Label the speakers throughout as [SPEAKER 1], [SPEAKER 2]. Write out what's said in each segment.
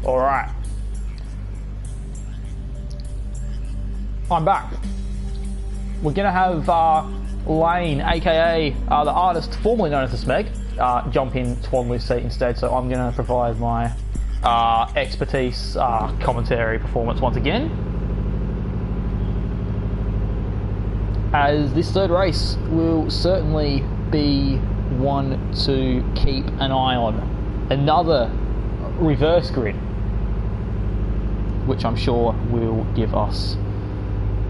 [SPEAKER 1] All right. I'm back. We're gonna have Lane, aka the artist formerly known as the Smeg, jump in Twadley's seat instead. So I'm gonna provide my expertise, commentary, performance once again. As this third race will certainly be one to keep an eye on. Another reverse grid, which I'm sure will give us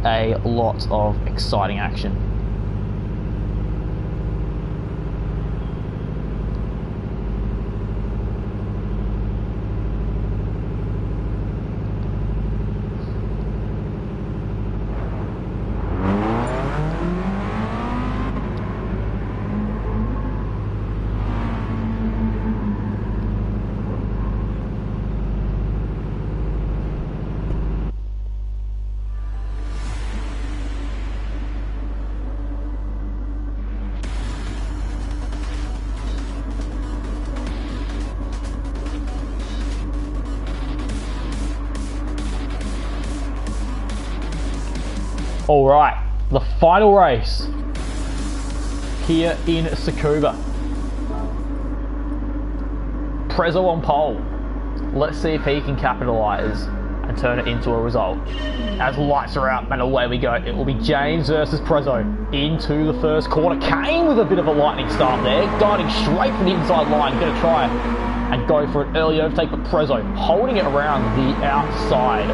[SPEAKER 1] a lot of exciting action. All right, the final race here in Tsukuba. Prezzo on pole. Let's see if he can capitalise and turn it into a result. As lights are out and away we go. It will be James versus Prezzo into the first corner. Kane with a bit of a lightning start there, guiding straight for the inside line. Going to try and go for an early overtake, but Prezzo holding it around the outside.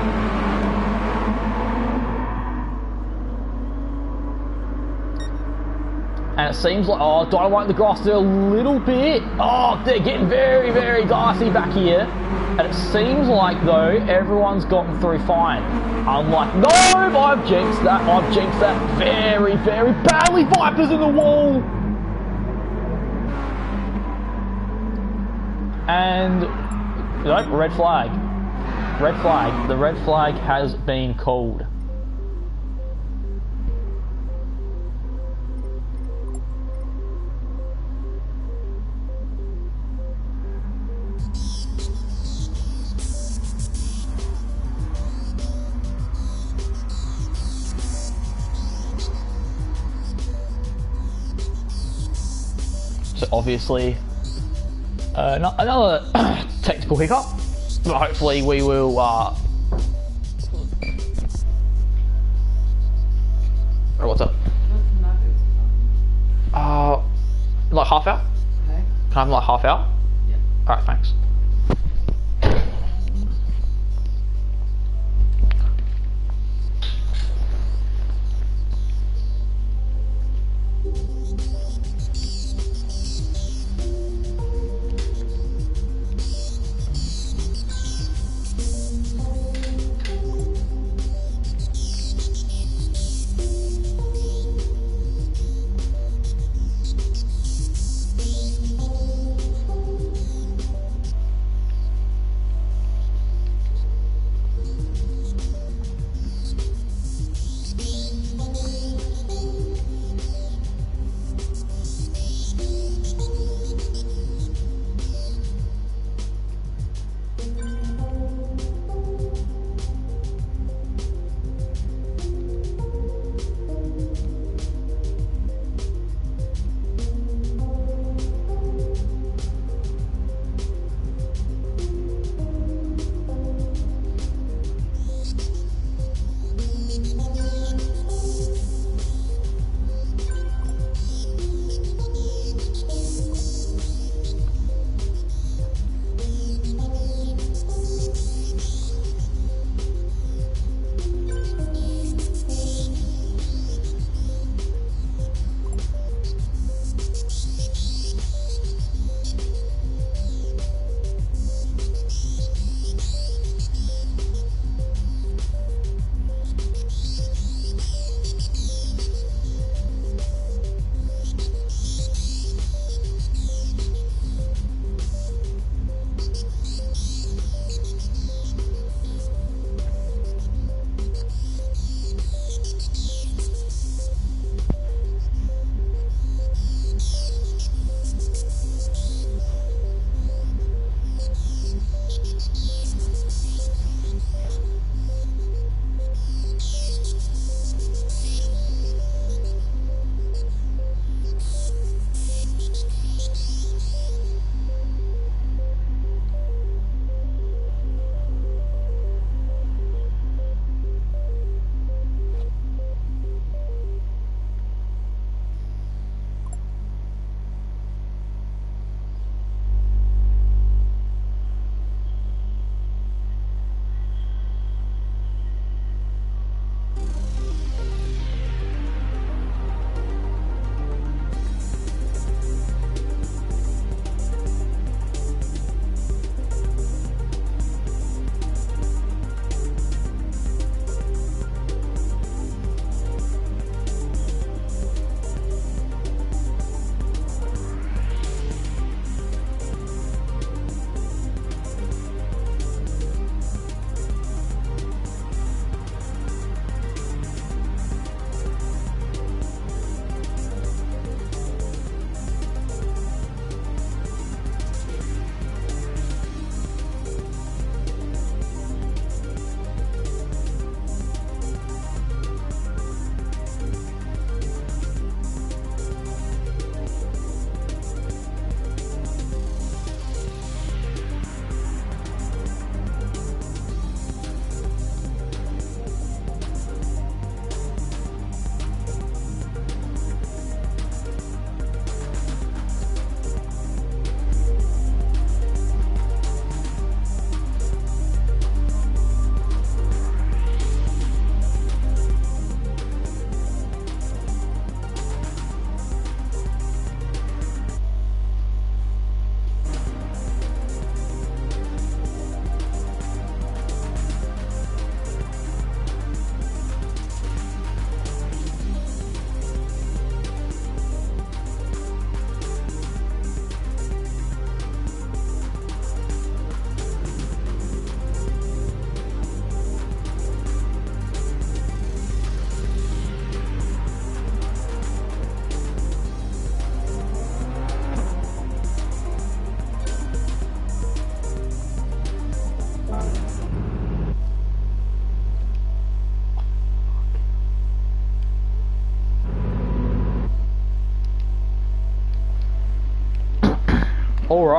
[SPEAKER 1] And it seems like, oh, Dynamite in the grass there a little bit. Oh, they're getting very, very dicey back here. And it seems like, though, everyone's gotten through fine. Unlike, no, I've jinxed that. I've jinxed that very, very badly. Vipers in the wall. And, nope, red flag. Red flag. The red flag has been called. So obviously, another technical hiccup, but hopefully we will. What's up? Like half hour? Okay. Can I have like half hour? Yeah. All right, thanks.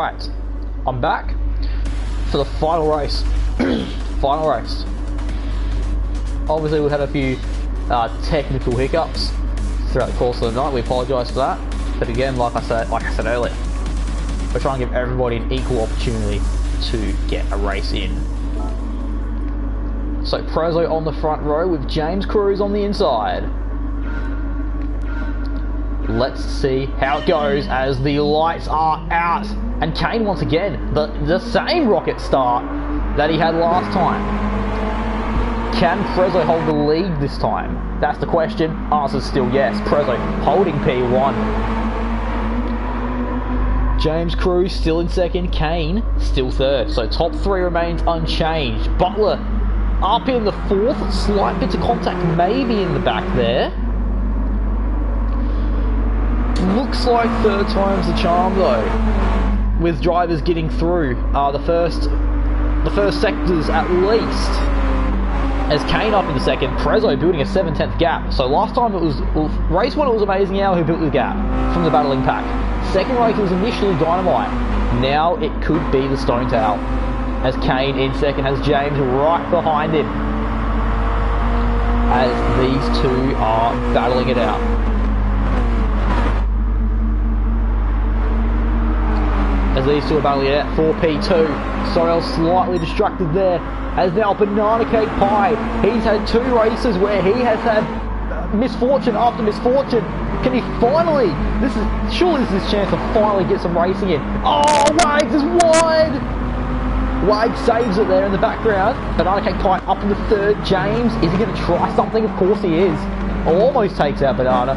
[SPEAKER 1] Alright, I'm back for the final race. Final race. Obviously we've had a few technical hiccups throughout the course of the night. We apologise for that. But again, like I said earlier, we're trying to give everybody an equal opportunity to get a race in. So Prezzo on the front row with James Cruz on the inside. Let's see how it goes as the lights are out. And Kane once again, the same rocket start that he had last time. Can Prezzo hold the lead this time? That's the question. Answer's still yes. Prezzo holding P1. James Cruz still in second. Kane still third. So top three remains unchanged. Butler up in the fourth. Slight bit of contact maybe in the back there. Looks like third time's the charm though, with drivers getting through the first sectors at least. As Kane up in the second, Prezzo building a 7/10 gap. So last time it was race one, it was Amazing Hour who built the gap from the battling pack. Second race it was initially Dynamite. Now it could be the Stone Tail. As Kane in second has James right behind him. As these two are battling it out. As these two are battling it out, 4P2. Sorry, I was slightly distracted there. As now Banana Cake Pie, he's had two races where he has had misfortune after misfortune. Can he finally, surely this is his chance to finally get some racing in. Oh, Wags is wide! Wags saves it there in the background. Banana Cake Pie up in the third. James, is he going to try something? Of course he is. Almost takes out Banana.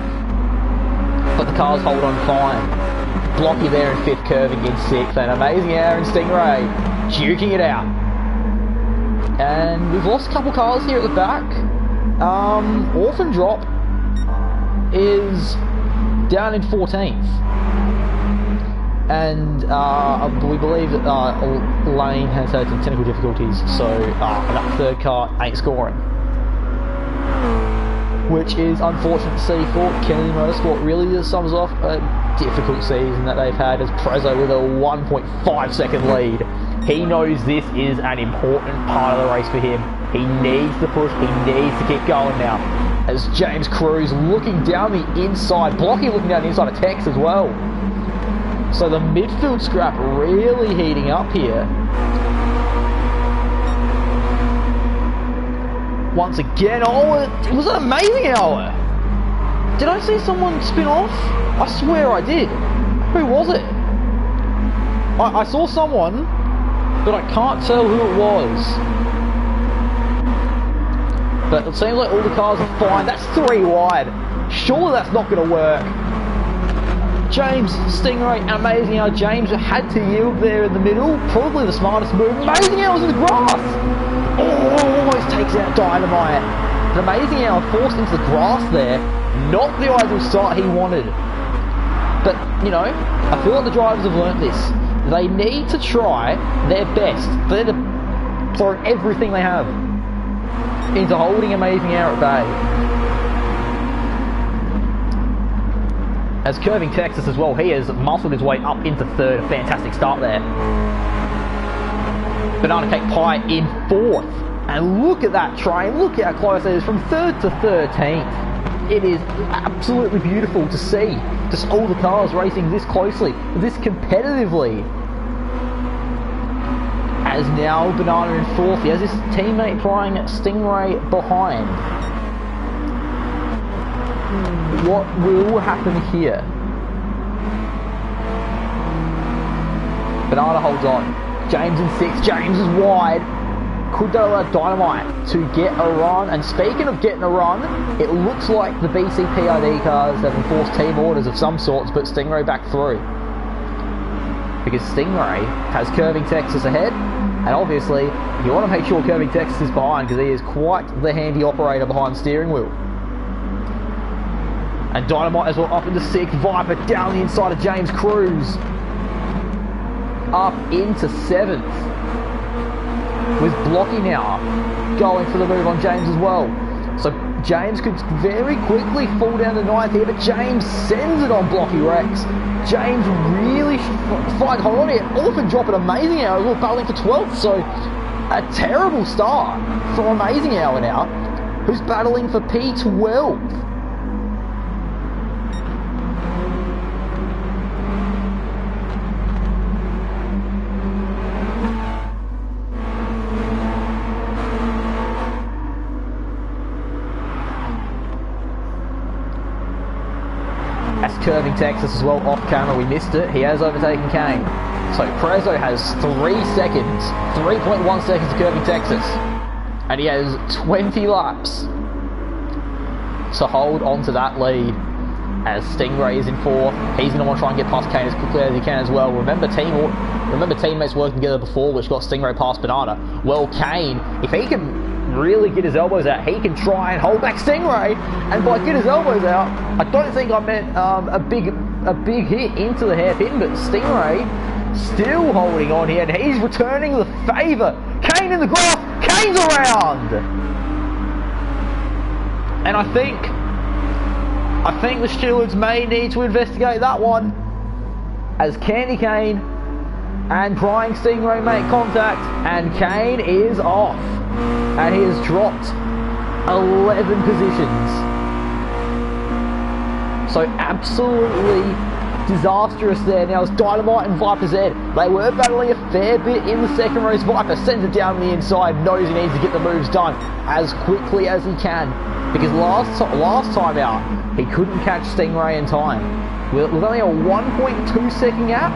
[SPEAKER 1] But the cars hold on fine. Blocky there in fifth, curving in sixth, and Amazing Hour and Stingray duking it out. And we've lost a couple cars here at the back. Orphan Drop is down in 14th. And we believe that Lane has had some technical difficulties, so that third car ain't scoring. Which is unfortunate to see for Kennedy Motorsport. Really just sums off a difficult season that they've had, as Prezzo with a 1.5 second lead. He knows this is an important part of the race for him. He needs the push, he needs to keep going now. As James Cruz looking down the inside, Blocky looking down the inside of Tex as well. So the midfield scrap really heating up here. Once again, oh, it was an Amazing Hour. Did I see someone spin off? I swear I did. Who was it? I saw someone, but I can't tell who it was. But it seems like all the cars are fine. That's 3 wide. Surely that's not going to work. James, Stingray, and Amazing Hour. James had to yield there in the middle. Probably the smartest move. Amazing Hour was in the grass. Oh, almost takes out Dynamite. An Amazing Hour forced into the grass there. Not the ideal start he wanted. But, you know, I feel like the drivers have learnt this. They need to try their best. They're to throw everything they have into holding Amazing Hour at bay. As curving Texas as well, he has muscled his way up into third. A fantastic start there. Banana Cake Pie in fourth. And look at that train. Look at how close it is from third to 13th. It is absolutely beautiful to see. Just all the cars racing this closely, this competitively. As now Banana in fourth. He has his teammate flying Stingray behind. What will happen here? Banana holds on. James in sixth. James is wide. Could they allow Dynamite to get a run? And speaking of getting a run, it looks like the BC PID cars have enforced team orders of some sorts, but Stingray back through. Because Stingray has Curving Texas ahead, and obviously you want to make sure Curving Texas is behind, because he is quite the handy operator behind the steering wheel. And Dynamite as well up into sixth. Viper down the inside of James Cruz. Up into seventh. With Blocky now going for the move on James as well. So James could very quickly fall down to 9th here, but James sends it on Blocky Rex. James really fight hold on here. Orphan drop an Amazing Hour, we're battling for 12th, so a terrible start for Amazing Hour now, who's battling for P12. That's Curving Texas as well, off camera, we missed it. He has overtaken Kane. So Prezzo has 3 seconds, 3.1 seconds to Curving Texas. And he has 20 laps to hold on to that lead. As Stingray is in 4th, he's going to want to try and get past Kane as quickly as he can as well. Remember teammates working together before, which got Stingray past Banana. Well, Kane, if he can really get his elbows out, he can try and hold back Stingray, and by get his elbows out, I don't think I meant a big hit into the hairpin, but Stingray still holding on here, and he's returning the favour. Kane in the graph, Kane's around, and I think the stewards may need to investigate that one, as Candy Kane and Crying Stingray make contact, and Kane is off. And he has dropped 11 positions. So absolutely disastrous there. Now it's Dynamite and Viper Z. They were battling a fair bit in the second race. Viper sends it down the inside, knows he needs to get the moves done as quickly as he can. Because last time out, he couldn't catch Stingray in time. With only a 1.2 second gap,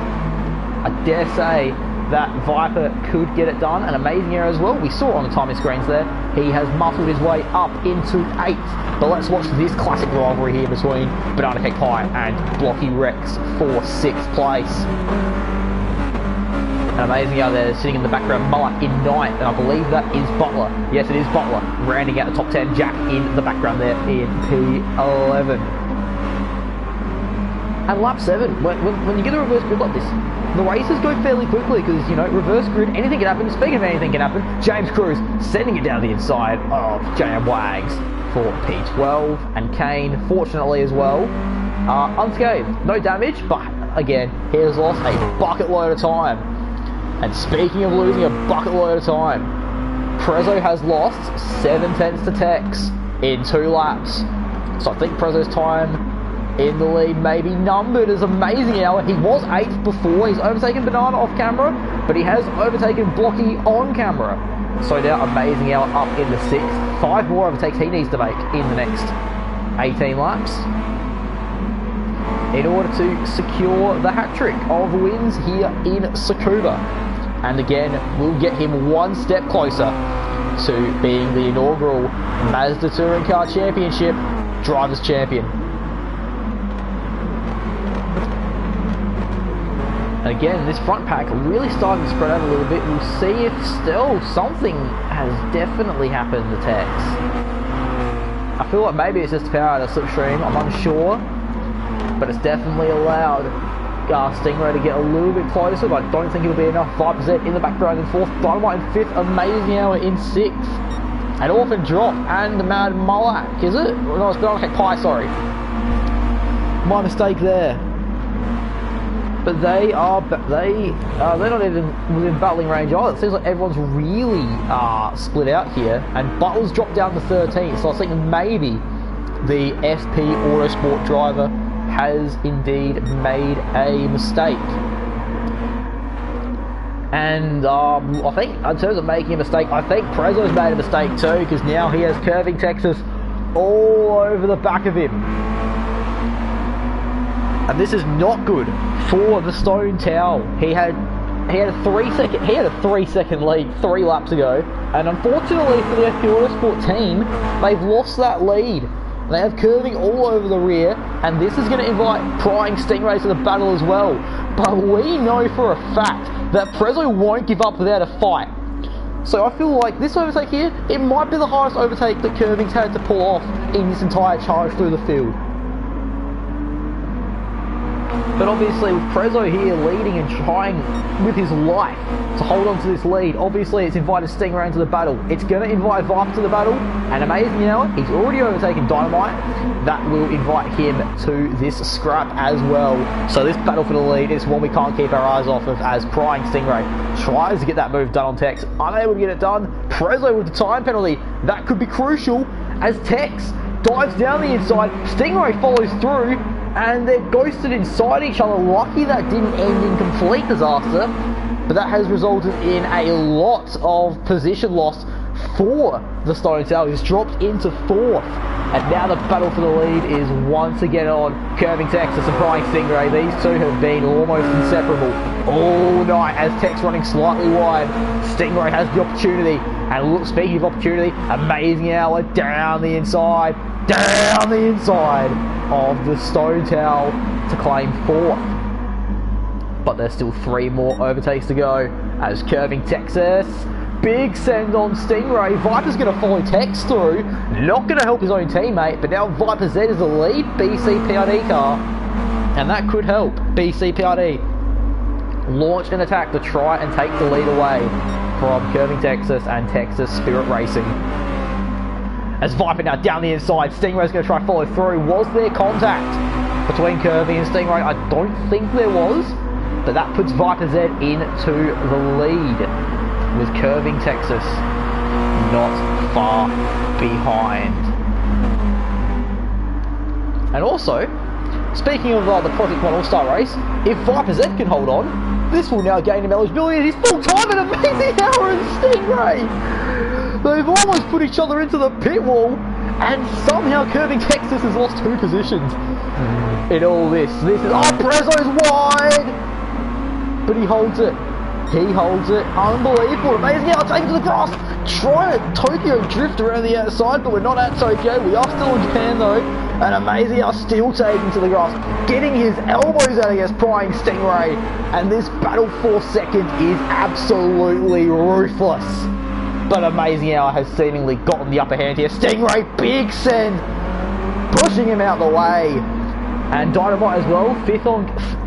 [SPEAKER 1] I dare say that Viper could get it done. An Amazing Hour as well. We saw it on the timing screens there. He has muscled his way up into 8th. But let's watch this classic rivalry here between Banana Cake Pie and Blocky Rex for 6th place. An Amazing Hour there sitting in the background. Mullet in 9th, and I believe that is Butler. Yes, it is Butler. Rounding out the top 10. Jack in the background there in P11. And lap 7, when you get a reverse grid like this, the races go fairly quickly because, you know, reverse grid, anything can happen. Speaking of anything can happen, James Cruz sending it down the inside of JM Wags for P12, and Kane, fortunately as well, unscathed. No damage, but again, he has lost a bucket load of time. And speaking of losing a bucket load of time, Prezzo has lost 7 tenths to Tex in 2 laps. So I think Prezzo's time in the lead may be numbered as Amazing Hour. He was 8th before. He's overtaken Banana off camera, but he has overtaken Blocky on camera. So now Amazing Hour up in the 6th. 5 more overtakes he needs to make in the next 18 laps in order to secure the hat-trick of wins here in Tsukuba. And again, we'll get him 1 step closer to being the inaugural Mazda Touring Car Championship Drivers' Champion. And again, this front pack really starting to spread out a little bit. We'll see if still something has definitely happened to Tex. I feel like maybe it's just power at a slipstream, I'm unsure. But it's definitely allowed Stingray to get a little bit closer, but I don't think it'll be enough. 5% in the background in 4th, Dynamite in 5th, Amazing Hour in 6th. An Orphan drop and Mad Mulak, is it? No, it's Banana Cake Pie, sorry. My mistake there. But they're not even within battling range either. It seems like everyone's really split out here, and Butler's dropped down to 13th, so I was thinking maybe the FP Autosport driver has indeed made a mistake. And I think in terms of making a mistake, I think Prezzo's made a mistake too, because now he has Curving Texas all over the back of him. And this is not good for the Stone Towel. He had a 3 second lead 3 laps ago, and unfortunately for the FP Autosport team, they've lost that lead. They have Curving all over the rear, and this is going to invite Prying Stingray to the battle as well. But we know for a fact that Prezzo won't give up without a fight. So I feel like this overtake here, it might be the highest overtake that Curving's had to pull off in this entire charge through the field. But obviously with Prezzo here leading and trying with his life to hold on to this lead, obviously it's invited Stingray into the battle. It's going to invite Viper to the battle, and Amazing Hour, he's already overtaken Dynamite. That will invite him to this scrap as well. So this battle for the lead is one we can't keep our eyes off of, as Prying Stingray tries to get that move done on Tex, unable to get it done. Prezzo with the time penalty, that could be crucial as Tex dives down the inside. Stingray follows through, and they're ghosted inside each other. Lucky that didn't end in complete disaster, but that has resulted in a lot of position loss for the Stone Tail. He's dropped into 4th, and now the battle for the lead is once again on. Curving Texas and Prying Stingray, these two have been almost inseparable all night, as Tex running slightly wide. Stingray has the opportunity, and look, speaking of opportunity, Amazing Hour down the inside of the Stone Tail to claim 4th. But there's still 3 more overtakes to go, as Curving Texas, big send on Stingray. Viper's going to follow Tex through, not going to help his own teammate, but now Viper Z is the lead BCPRD car, and that could help BCPRD launch an attack to try and take the lead away from Curving Texas and Texas Spirit Racing. As Viper now down the inside, Stingray's going to try and follow through. Was there contact between Curving and Stingray? I don't think there was, but that puts Viper Z into the lead, with Curving Texas not far behind. And also, speaking of the Project 1 All-Star race, if Viper Z can hold on, this will now gain him eligibility, and he's full time at Amazing Hour and Stingray. They've almost put each other into the pit wall, and somehow Curving Texas has lost 2 positions in all this. This is, oh, Prezzo's wide, but he holds it. He holds it. Unbelievable. Amazing Hour taken to the grass. Trying to Tokyo drift around the outside, but we're not at Tokyo. We are still in Japan though. And Amazing Hour still taking to the grass, getting his elbows out against Prying Stingray. And this battle for second is absolutely ruthless. But Amazing Hour has seemingly gotten the upper hand here. Stingray, big send, pushing him out the way. And Dynamite as well,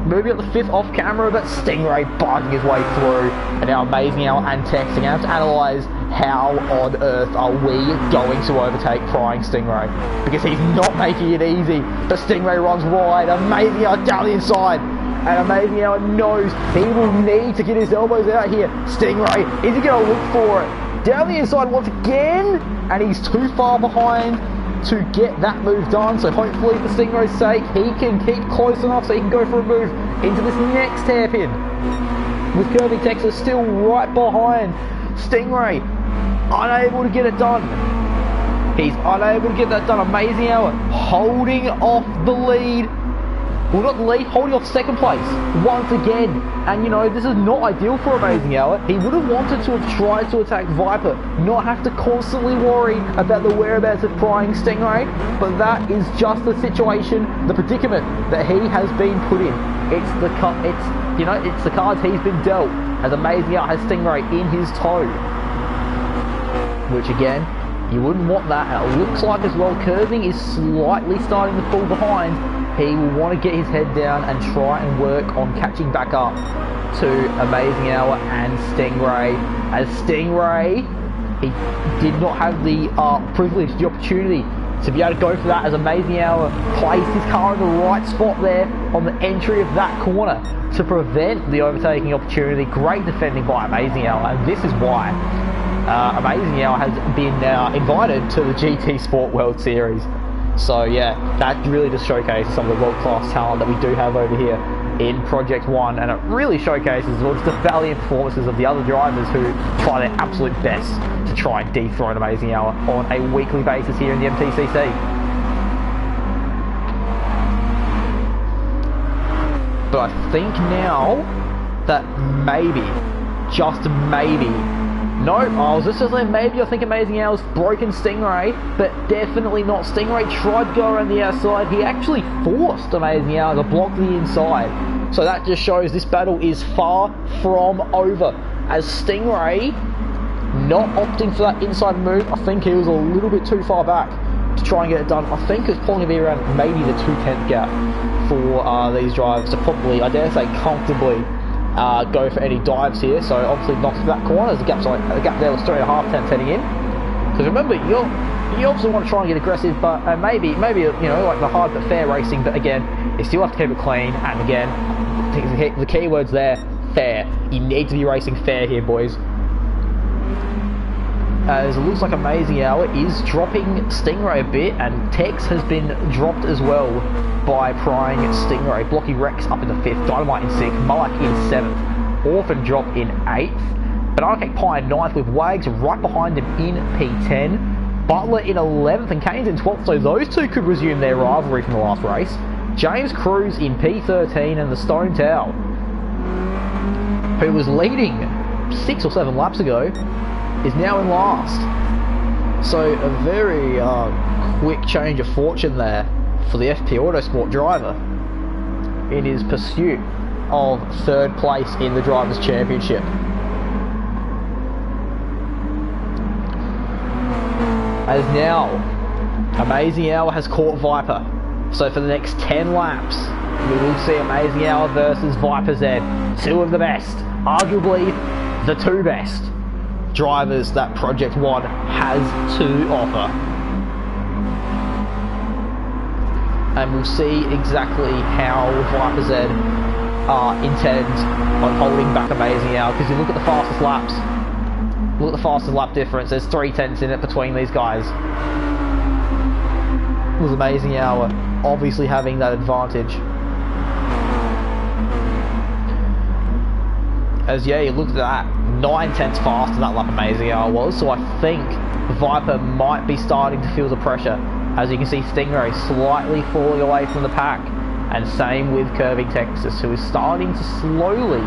[SPEAKER 1] moving up the 5th off camera, but Stingray barging his way through. And now Amazing Hour and Tex are going to have to analyse how on earth are we going to overtake Prying Stingray, because he's not making it easy. But Stingray runs wide, Amazing Hour down the inside, and Amazing Hour knows he will need to get his elbows out here. Stingray, is he going to look for it? Down the inside once again, and he's too far behind to get that move done. So hopefully for Stingray's sake, he can keep close enough so he can go for a move into this next hairpin, with Curving Texas still right behind. Stingray unable to get it done. He's unable to get that done. Amazing Hour holding off the lead. Well, not the lead, holding off 2nd place once again. And you know, this is not ideal for Amazing Hour. He would have wanted to have tried to attack Viper, not have to constantly worry about the whereabouts of Prying Stingray. But that is just the situation, the predicament that he has been put in. It's the cards he's been dealt, as Amazing Hour has Stingray in his toe. Which again, you wouldn't want that. And it looks like as well, Curving is slightly starting to fall behind. He will want to get his head down and try and work on catching back up to Amazing Hour and Stingray. As Stingray, he did not have the privilege, the opportunity to be able to go for that, as Amazing Hour placed his car in the right spot there on the entry of that corner to prevent the overtaking opportunity. Great defending by Amazing Hour, and this is why Amazing Hour has been invited to the GT Sport World Series. So yeah, that really just showcases some of the world-class talent that we do have over here in Project 1, and it really showcases just the valiant performances of the other drivers who try their absolute best to try and dethrone Amazing Hour on a weekly basis here in the MTCC. But I think now that maybe, just maybe, no, I was just saying maybe I think Amazing Hour's broken Stingray, but definitely not. Stingray tried to go around the outside. He actually forced Amazing Hour to block the inside. So that just shows this battle is far from over, as Stingray not opting for that inside move. I think he was a little bit too far back to try and get it done. I think it's probably be around maybe the 2/10 gap for these drivers to probably, I dare say, comfortably go for any dives here. So obviously not to that corner, as the gap there was 3.5 tenths heading in. Because remember, you obviously want to try and get aggressive, but maybe you know, like the hard but fair racing. But again, you still have to keep it clean. And again, I think the key words there, fair. You need to be racing fair here, boys. As it looks like Amazing Hour is dropping Stingray a bit, and Tex has been dropped as well by prying Stingray. Blocky Rex up in the 5th, Dynamite in 6th, Malak in 7th, Orphan drop in 8th, Banana Cake Pie in 9th with Wags right behind him in P10, Butler in 11th and Kane's in 12th, so those two could resume their rivalry from the last race. James Cruz in P13 and the Stone Towel, who was leading 6 or 7 laps ago, is now in last. So a very quick change of fortune there for the FP Autosport driver in his pursuit of 3rd place in the Drivers' Championship. As now, Amazing Hour has caught Viper. So for the next 10 laps, we will see Amazing Hour versus Viper Z. Two of the best, arguably the 2 best drivers that Project One has to offer. And we'll see exactly how Viper Z intends on holding back Amazing Hour, because you look at the fastest laps, look at the fastest lap difference, there's 3 tenths in it between these guys, with Amazing Hour obviously having that advantage. As yeah, you looked at that, 9 tenths faster that lap Amazing Hour was, so I think Viper might be starting to feel the pressure. As you can see, Stingray slightly falling away from the pack, and same with Curving Texas, who is starting to slowly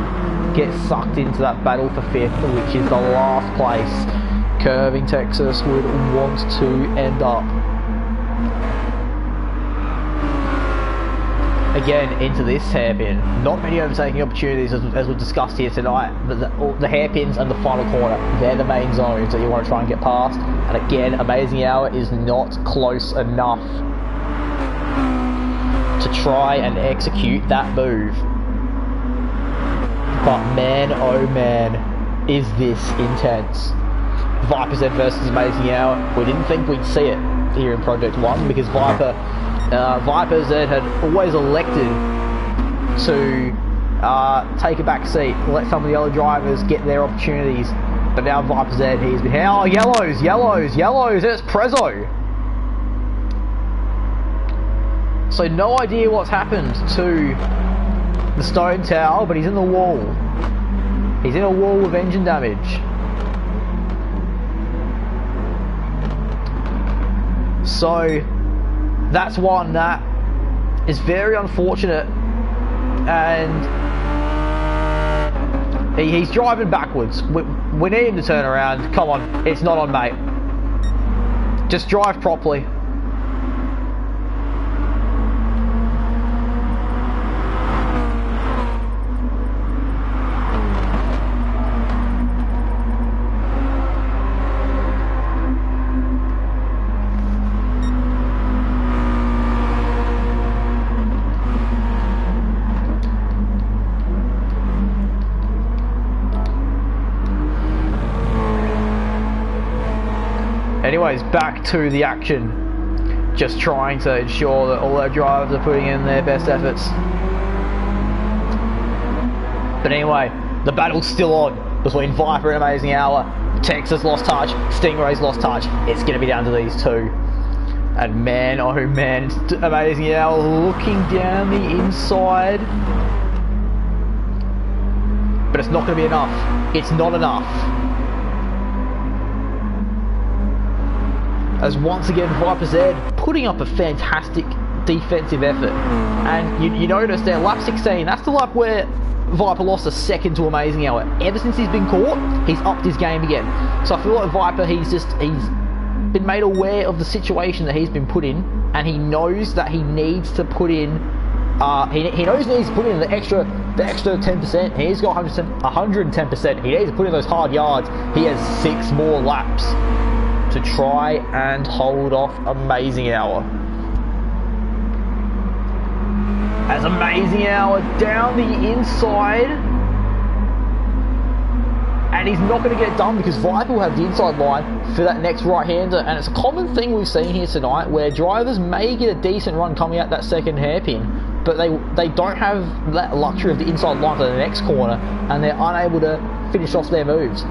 [SPEAKER 1] get sucked into that battle for 5th, which is the last place Curving Texas would want to end up. Again, into this hairpin. Not many overtaking opportunities as we've discussed here tonight, but the hairpins and the final corner, they're the main zones that you want to try and get past. And again, Amazing Hour is not close enough to try and execute that move. But man, oh man, is this intense. Viper Z versus Amazing Hour. We didn't think we'd see it here in Project One, because Viper Z had always elected to take a back seat, let some of the other drivers get their opportunities. But now Viper Z, he's been, oh, yellows, it's Prezzo. So no idea what's happened to the Stone Tower, but he's in the wall. He's in a wall of engine damage. So that's one that is very unfortunate, and he's driving backwards. We need him to turn around. Come on, it's not on, mate. Just drive properly. Anyways, back to the action. Just trying to ensure that all our drivers are putting in their best efforts. But anyway, the battle's still on between Viper and Amazing Hour. Texas lost touch, Stingray's lost touch. It's going to be down to these two. And man, oh man, Amazing Hour looking down the inside. But it's not going to be enough. It's not enough. As once again Viper Z putting up a fantastic defensive effort. And you notice there, lap 16, that's the lap where Viper lost a second to Amazing Hour. Ever since he's been caught, he's upped his game again. So I feel like Viper, he's been made aware of the situation that he's been put in, and he knows that he needs to put in he knows he needs to put in the extra 10%. He's got 110%. He needs to put in those hard yards. He has 6 more laps to try and hold off Amazing Hour. As Amazing Hour down the inside, and he's not going to get done because Viper will have the inside line for that next right-hander. And it's a common thing we've seen here tonight where drivers may get a decent run coming out that second hairpin, but they don't have that luxury of the inside line for the next corner, and they're unable to finish off their moves.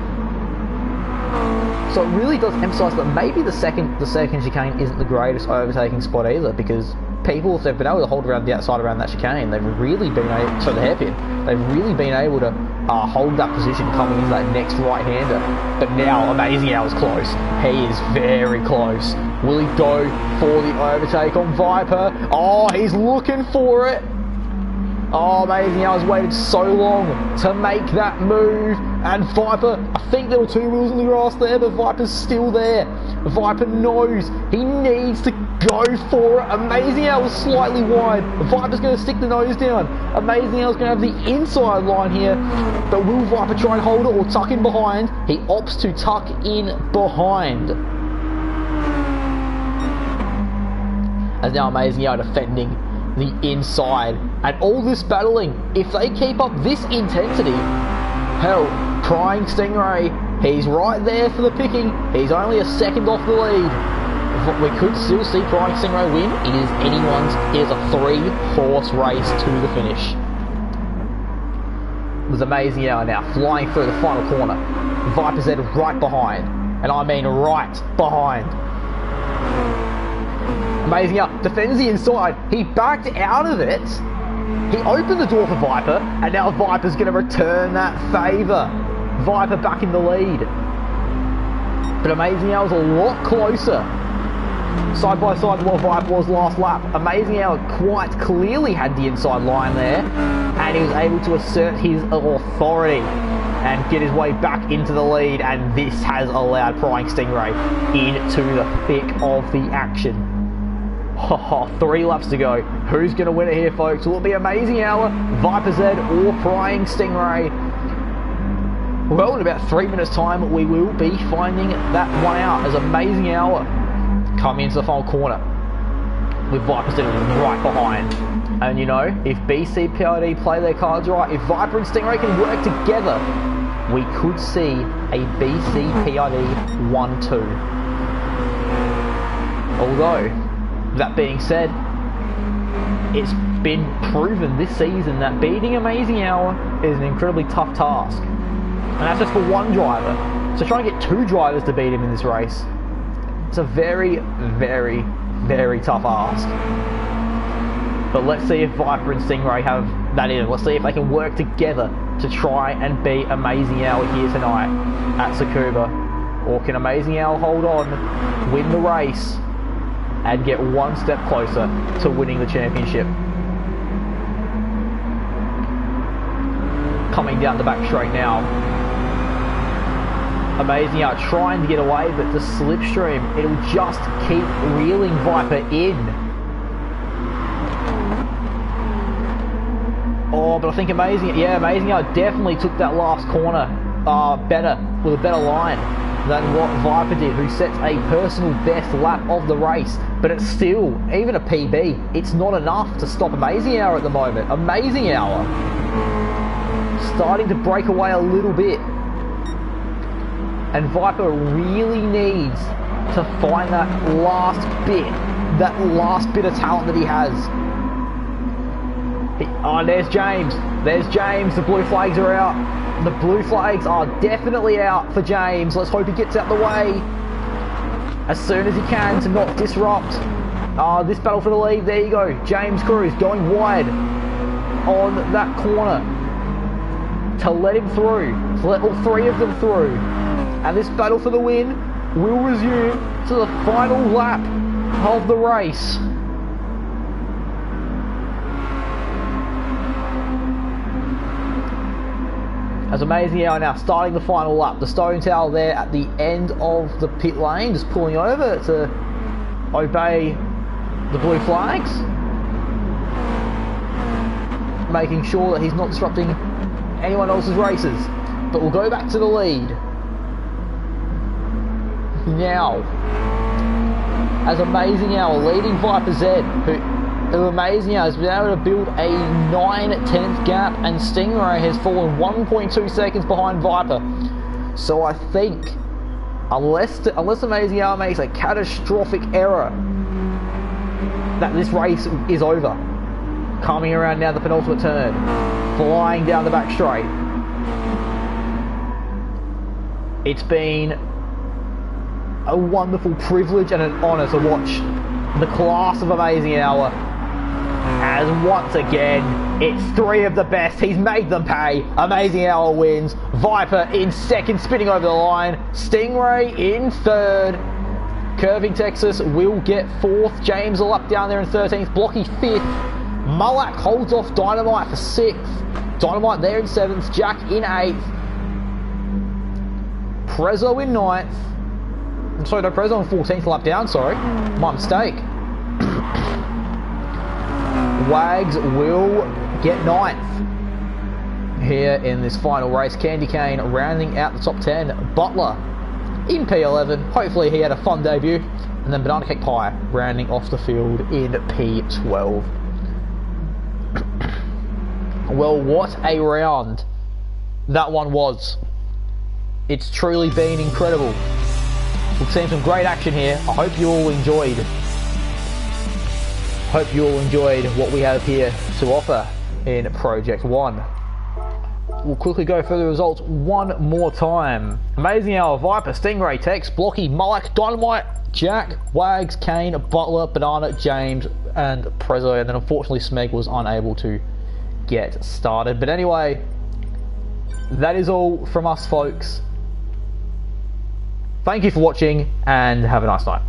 [SPEAKER 1] So it really does emphasise that maybe the second chicane isn't the greatest overtaking spot either, because people, if they've been able to hold around the outside around that chicane, they've really been able, so the hairpin, they've really been able to hold that position coming into that next right-hander. But now Amazing Hour's close. He is very close. Will he go for the overtake on Viper? Oh, he's looking for it. Oh, Amazing Hour's waited so long to make that move. And Viper, I think there were two wheels in the grass there, but Viper's still there. Viper knows he needs to go for it. Amazing Hour's slightly wide. Viper's going to stick the nose down. Amazing Hour's going to have the inside line here. But will Viper try and hold it or tuck in behind? He opts to tuck in behind. As now Amazing Hour defending the inside. And all this battling, if they keep up this intensity, hell, Crying Stingray, he's right there for the picking. He's only a second off the lead. We could still see Crying Stingray win. It is a 3-horse race to the finish. With Amazing Hour now flying through the final corner. Viper's head right behind. And I mean right behind. Amazing Hour defends the inside. He backed out of it. He opened the door for Viper, and now Viper's going to return that favour. Viper back in the lead. But Amazing Hour's a lot closer. Side by side to what Viper was last lap. Amazing Hour quite clearly had the inside line there, and he was able to assert his authority and get his way back into the lead, and this has allowed Crying Stingray into the thick of the action. 3 laps to go. Who's going to win it here, folks? Will it be Amazing Hour, Viper's Head, or Crying Stingray? Well, in about 3 minutes' time, we will be finding that one out as Amazing Hour coming into the final corner with Viper's Head right behind. And you know, if BCPID play their cards right, if Viper and Stingray can work together, we could see a BCPID 1-2. Although, that being said, it's been proven this season that beating Amazing Hour is an incredibly tough task. And that's just for one driver. So trying to get 2 drivers to beat him in this race, it's a very, very, very tough ask. But let's see if Viper and Stingray have that in. Let's see if they can work together to try and beat Amazing Hour here tonight at Tsukuba. Or can Amazing Hour hold on, win the race, and get one step closer to winning the championship. Coming down the back straight now. Amazing Hour trying to get away, but the slipstream, it'll just keep reeling Viper in. Oh, but I think Amazing Hour definitely took that last corner better, with a better line than what Viper did, who sets a personal best lap of the race. But it's still, even a PB, it's not enough to stop Amazing Hour at the moment. Amazing Hour starting to break away a little bit. And Viper really needs to find that last bit of talent that he has. Oh, there's James. There's James. The blue flags are out. The blue flags are definitely out for James. Let's hope he gets out the way as soon as he can to not disrupt this battle for the lead. There you go. James Cruz going wide on that corner to let him through, to let all 3 of them through. And this battle for the win will resume to the final lap of the race. As Amazing Hour now starting the final lap. The stone towel there at the end of the pit lane, just pulling over to obey the blue flags. Making sure that he's not disrupting anyone else's races. But we'll go back to the lead. now. As Amazing Hour leading Viper Z, who Amazing Hour has been able to build a 9/10 gap, and Stingray has fallen 1.2 seconds behind Viper. So I think, unless Amazing Hour makes a catastrophic error, that this race is over. Coming around now the penultimate turn, flying down the back straight. It's been a wonderful privilege and an honour to watch the class of Amazing Hour, as once again it's three of the best. He's made them pay. Amazing Hour wins. Viper in second, spinning over the line. Stingray in third. Curving Texas will get fourth. James a lap down there in 13th. Blocky fifth. Mulak holds off Dynamite for sixth. Dynamite there in seventh. Jack in eighth. Prezzo in ninth. I'm sorry, no, Prezzo on 14th lap down, sorry. My mistake. Wags will get ninth here in this final race. Candy Cane rounding out the top 10. Butler in P11. Hopefully he had a fun debut. And then Banana Cake Pie rounding off the field in P12. Well, what a round that one was. It's truly been incredible. We've seen some great action here. I hope you all enjoyed. What we have here to offer in Project 1. We'll quickly go through the results one more time. Amazing Hour, Viper, Stingray, Tex, Blocky, Mulak, Dynamite, Jack, Wags, Kane, Butler, Banana, James, and Prezzo. And then unfortunately Smeg was unable to get started. But anyway, that is all from us, folks. Thank you for watching, and have a nice night.